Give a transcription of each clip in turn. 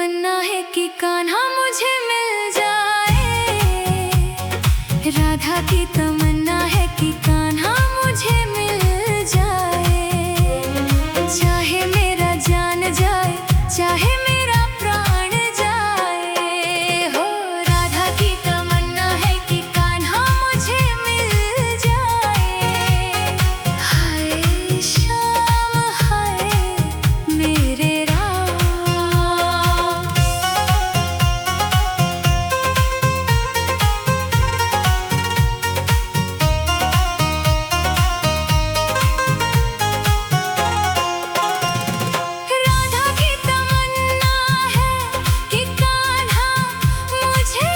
तमन्ना है कि कान्हा मुझे मिल जाए। राधा की तमन्ना है कि कान्हा मुझे मिल जाए। चाहे मेरा जान जाए, चाहे मेरा प्राण जाए हो। राधा की तमन्ना है कि कान्हा मुझे मिल जाए। हाय श्याम हाय मेरे राम। राधा की तमन्ना है कि कान्हा मुझे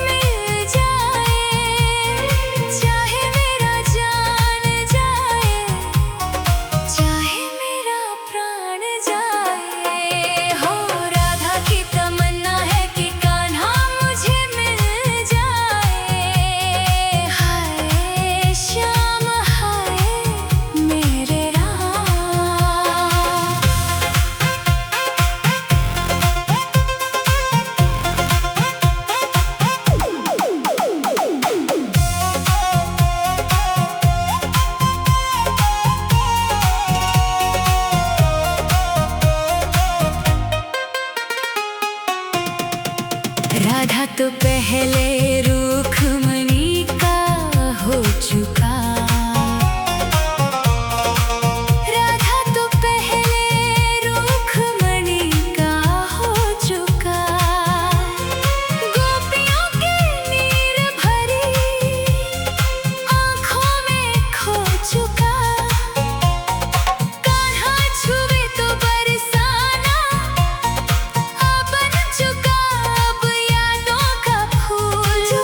मिल जाए। चाहे मेरा जान जाए, चाहे मेरा प्राण जाए हो। राधा की तमन्ना है कि कान्हा मुझे मिल जाए। हाय श्याम हाय मेरे राम। राधा तो पहले रुक्मणी का हो चुका। राधा तो पहले रुक्मणी का हो चुका। गोपियों की नीर भरी आँखों में खो चुका। कान्हा छुए तो बरसाना बन चुका अब यादों का फूल। जो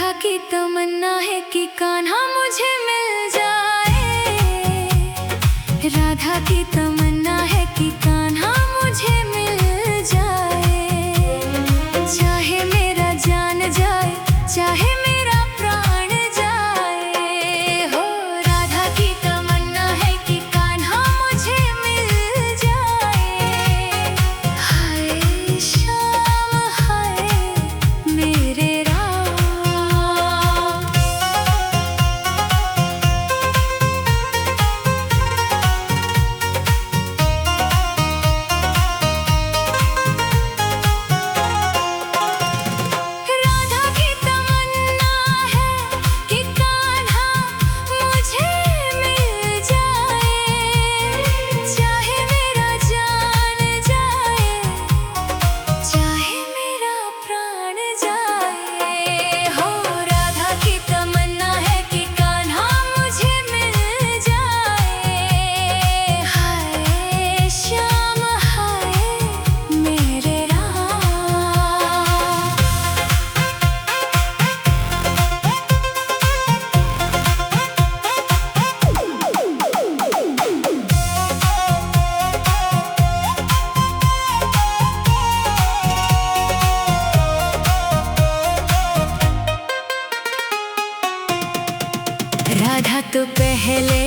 राधा की तमन्ना है कि कान्हा मुझे मिल जाए। राधा की तमन्ना है कि कान्हा मुझे मिल जाए। चाहे मेरा जान जाए, चाहे मेरा प्राण जाए हो। राधा की तमन्ना है कि कान्हा मुझे मिल जाए। हाय श्याम हाय मेरे राधा तो पहले